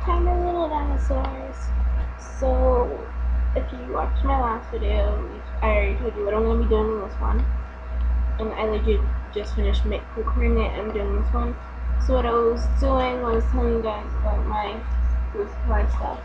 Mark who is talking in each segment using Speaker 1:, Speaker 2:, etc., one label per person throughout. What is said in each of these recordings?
Speaker 1: Tiny little dinosaurs. So, if you watched my last video, I already told you what I'm going to be doing in this one. And I legit just finished recording it and doing this one. So what I was doing was telling you guys about my food supply stuff.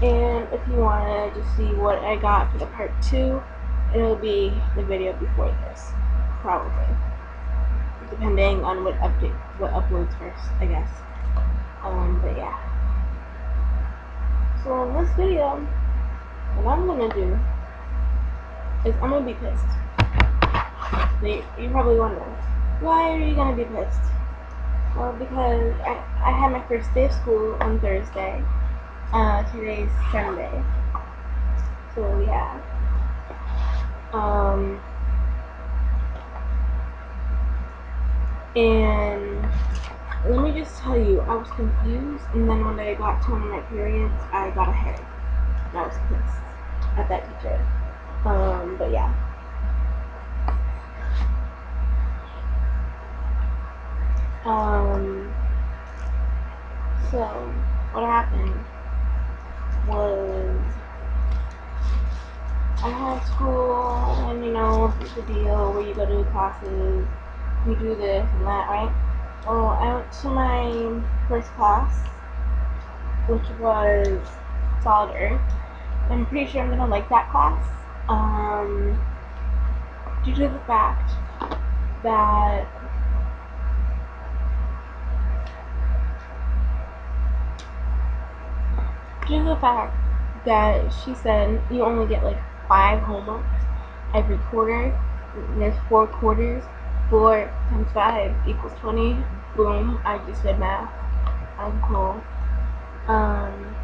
Speaker 1: And if you want to just see what I got for the part 2, it'll be the video before this, probably. Depending on what uploads first, I guess. But yeah. So in this video, what I'm gonna do is I'm gonna be pissed. You're probably wondering, why are you gonna be pissed? Well, because I had my first day of school on Thursday. Today's Sunday. So yeah. And let me just tell you, I was confused, and then when I got to one of my periods, I got a headache. And I was pissed at that teacher. But yeah. So what happened was I had school, and you know, the deal where you go to classes, you do this and that, right? Well, I went to my first class, which was Solid Earth. I'm pretty sure I'm gonna like that class, due to the fact that she said you only get like 5 homeworks every quarter. There's 4 quarters. 4 times 5 equals 20. Boom, I just did math. I'm cool. And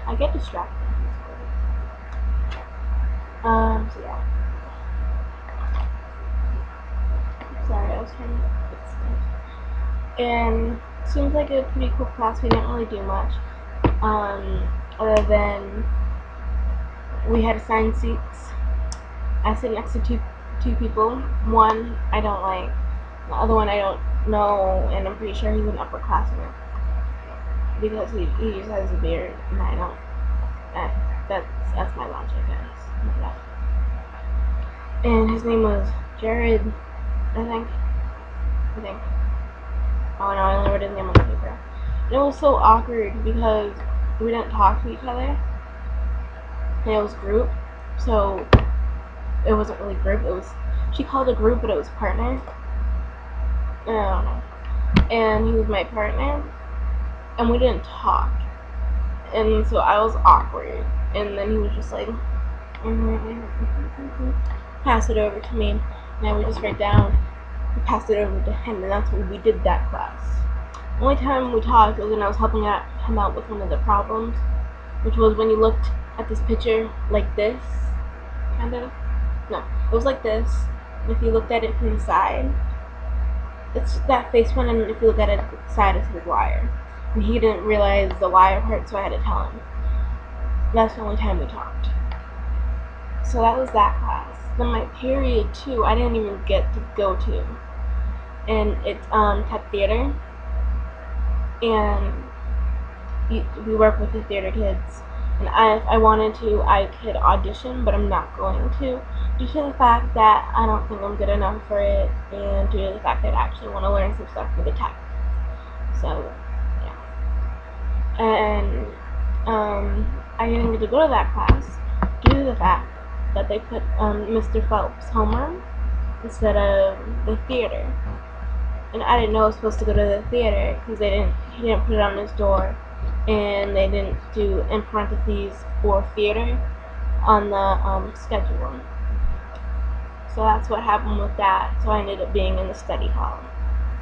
Speaker 1: I get distracted. So yeah. Sorry, I was trying to fix stuff. And seems like a pretty cool class. We didn't really do much. Other than we had assigned seats. I sit next to two people. One I don't like, the other one I don't know, and I'm pretty sure he's an upperclassman because he just has a beard, and I don't. That's my logic, guys. And his name was Jared, I think. Oh no, I only wrote his name on the paper. And it was so awkward because we didn't talk to each other. And it was group, so it wasn't really group. It was, she called it a group, but it was partner. I don't know. And he was my partner, and we didn't talk. And so I was awkward. And then he was just like, pass it over to me, and I would just write down. Passed it over to him, and that's what we did that class. The only time we talked was when I was helping him out with one of the problems, which was when you looked at this picture like this, kind of. No, it was like this. If you looked at it from the side, it's that face one, and if you look at it from the side, it's the wire. And he didn't realize the wire part, so I had to tell him. That's the only time we talked. So that was that class. Then my period 2, I didn't even get to go to. And it's tech theater, and we work with the theater kids. And if I wanted to, I could audition, but I'm not going to, due to the fact that I don't think I'm good enough for it, and due to the fact that I actually want to learn some stuff for the tech. So yeah. And I didn't get to go to that class due to the fact that they put Mr. Phelps' homeroom instead of the theater. And I didn't know I was supposed to go to the theater because he didn't put it on his door, and they didn't do in parentheses for theater on the schedule. So that's what happened with that. So I ended up being in the study hall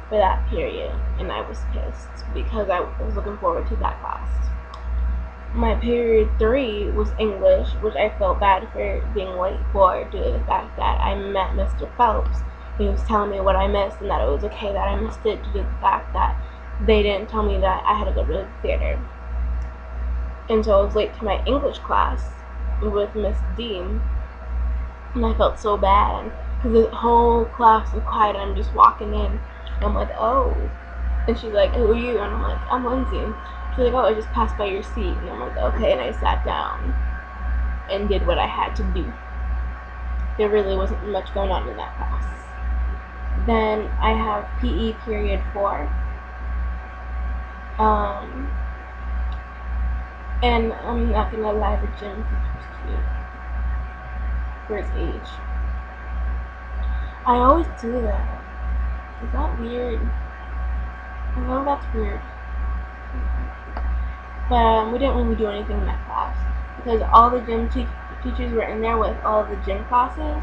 Speaker 1: for that period, and I was pissed because I was looking forward to that class. My period 3 was English, which I felt bad for being late for due to the fact that I met Mr. Phelps. He was telling me what I missed and that it was okay that I missed it due to the fact that they didn't tell me that I had to go to the theater. And so I was late to my English class with Miss Dean, And I felt so bad because the whole class was quiet and I'm just walking in. And I'm like, oh. And she's like, who are you? And I'm like, I'm Lindsay. She's like, oh, I just passed by your seat. And I'm like, okay. And I sat down and did what I had to do. There really wasn't much going on in that class. Then I have PE period 4. And I'm not gonna lie, the gym is cute for his age. I always do that. Is that weird? I know that's weird. But we didn't really do anything in that class because all the gym teachers were in there with all of the gym classes,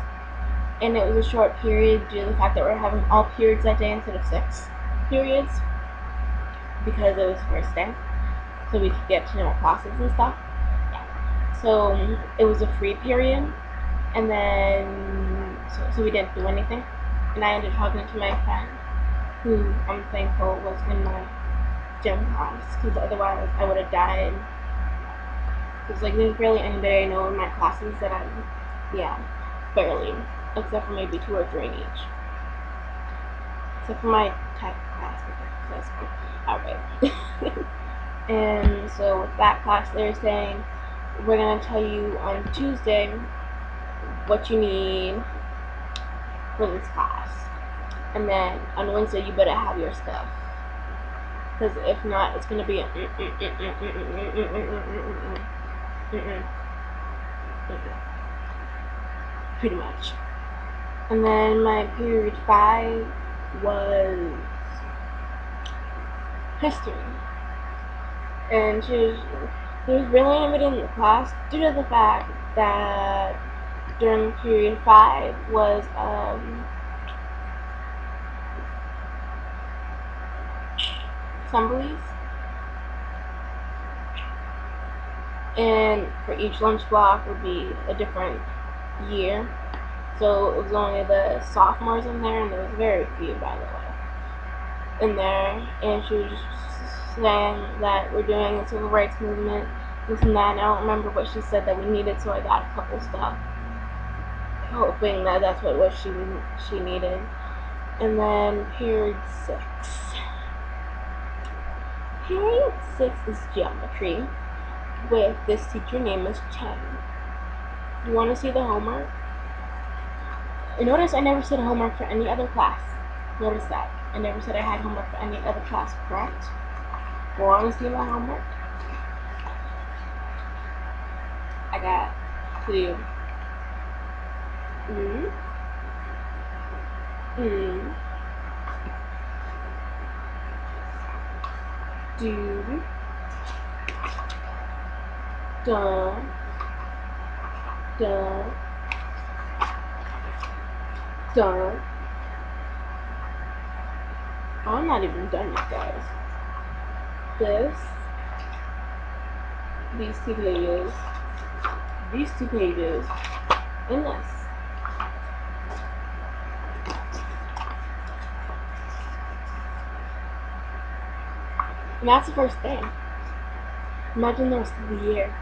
Speaker 1: and it was a short period due to the fact that we're having all periods that day instead of 6 periods because it was the first day, so we could get to know our classes and stuff. So it was a free period, and then so we didn't do anything, and I ended up talking to my friend, who I'm thankful was in my gym class, because otherwise I would have died. Because like there's barely anybody I know in my classes that barely, except for maybe 2 or 3 in each, except for my tech class. That's cool. All right. And so with that class, they're saying we're gonna tell you on Tuesday what you need for this class, and then on Wednesday you better have your stuff, because if not, it's gonna be a pretty much. And then my period 5 was history, and there was really nobody in the class due to the fact that during period 5 was assemblies, and for each lunch block would be a different year. So it was only the sophomores in there, and there was very few, by the way, in there. And she was just saying that we're doing the civil rights movement, this and that. And I don't remember what she said that we needed, so I got a couple stuff, hoping that that's what she needed. And then period 6. Period 6 is geometry, with this teacher named Miss Chen. You want to see the homework? Notice I never said homework for any other class. Notice that. I never said I had homework for any other class, correct? Want to see my homework? I got to do do done done. I'm not even done yet, guys. These two pages, and this. And that's the first thing. Imagine the rest of the year.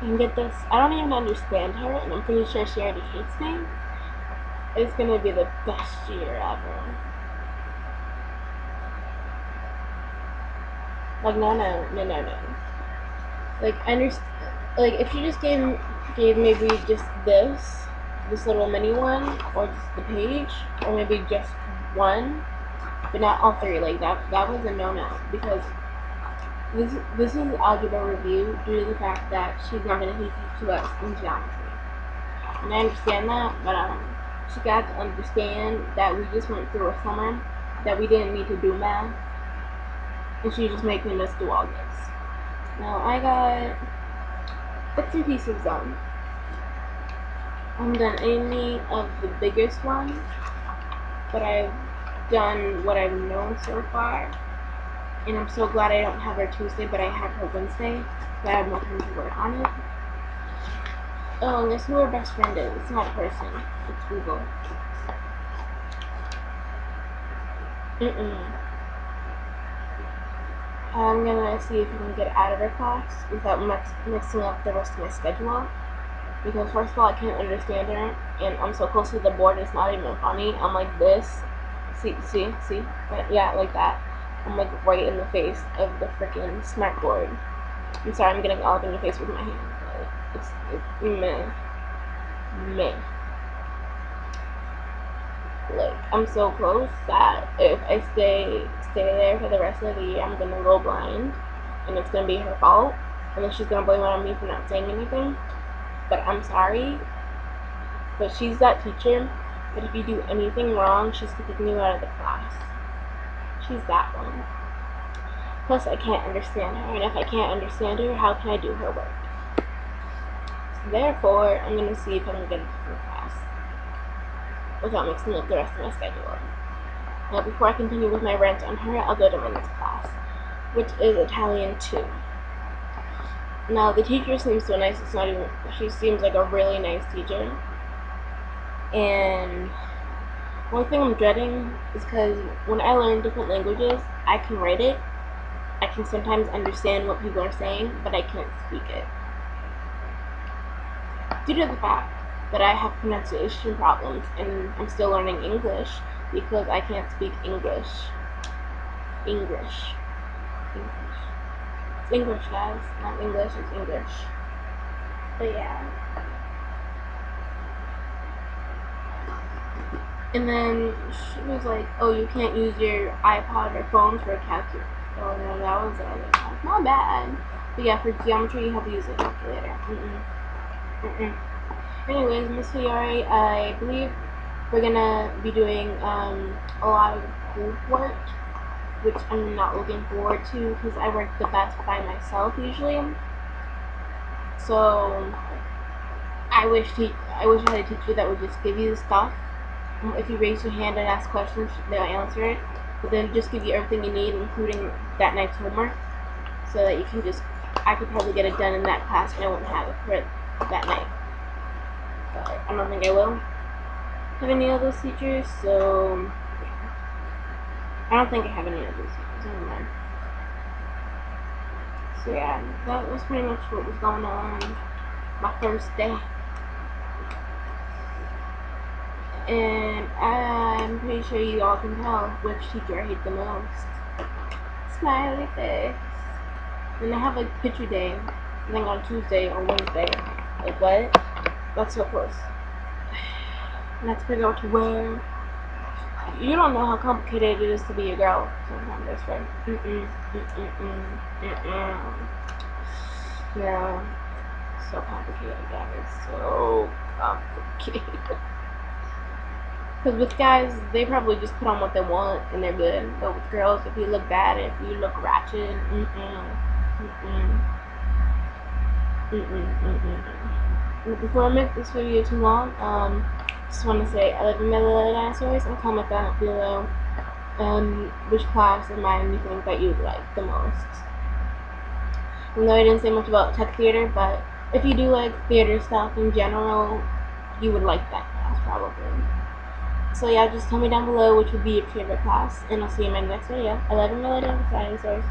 Speaker 1: And get this, I don't even understand her, and I'm pretty sure she already hates me. It's gonna be the best year ever. Like, no. Like, I understand. Like, if you just gave maybe just this little mini one, or just the page, or maybe just one, but not all 3. Like, that was a no-no, because this is algebra review due to the fact that she's not going to teach it to us in geometry. And I understand that, but she got to understand that we just went through a summer that we didn't need to do math, and she's just making us do all this. Now I got bits and pieces done. I haven't done any of the biggest ones, but I've done what I've known so far. And I'm so glad I don't have her Tuesday, but I have her Wednesday, so I have more time to work on it. Oh, and guess who her best friend is? It's not a person. It's Google. I'm gonna see if I can get out of her class without mixing up the rest of my schedule. because first of all, I can't understand her, and I'm so close to the board, it's not even funny. I'm like this. See? Yeah, like that. I'm like right in the face of the freaking smart board. I'm sorry, I'm getting all up in your face with my hand, but it's meh. Like, I'm so close that if I stay there for the rest of the year, I'm gonna go blind, and it's gonna be her fault, and then she's gonna blame it on me for not saying anything. But I'm sorry, but she's that teacher that if you do anything wrong, she's kicking you out of the class. She's that one. Plus, I can't understand her, and if I can't understand her, how can I do her work? So therefore, I'm gonna see if I can get a different class without mixing up the rest of my schedule. Now, before I continue with my rant on her, I'll go to my next class, which is Italian 2. Now, the teacher seems so nice, she seems like a really nice teacher. And one thing I'm dreading is because when I learn different languages, I can write it. I can sometimes understand what people are saying, but I can't speak it. Due to the fact that I have pronunciation problems and I'm still learning English because I can't speak English. English. It's English, guys. Not English, it's English. But yeah. And then she was like, oh, you can't use your iPod or phone for a calculator. Oh, no, that was the other class. Not bad. But yeah, for geometry, you have to use a calculator. Anyways, Miss Fiore, I believe we're gonna be doing a lot of group work, which I'm not looking forward to because I work the best by myself usually. So I wish I had a teacher that would just give you the stuff. If you raise your hand and ask questions, they'll answer it. But then just give you everything you need, including that night's homework, so that you can I could probably get it done in that class and I won't have it for that night. But I don't think I will have any of those teachers, so I don't think I have any of those teachers. Never mind. So yeah, that was pretty much what was going on my first day. And I'm pretty sure you all can tell which teacher I hate the most. Smiley face. And I have like picture day, I think on Tuesday or Wednesday. Like what? That's so close. And I have to figure out to wear. You don't know how complicated it is to be a girl sometimes, that's right. Yeah. So complicated, guys. So complicated. Because with guys, they probably just put on what they want and they're good. But with girls, if you look bad, if you look ratchet, Before I make this video too long, just want to say I love you, my little dinosaurs, and comment down below which class of mine you think that you would like the most. Even though I didn't say much about tech theater, but if you do like theater stuff in general, you would like that class probably. So yeah, just tell me down below which would be your favorite class, and I'll see you in my next video. I love you, my little dinosaurs.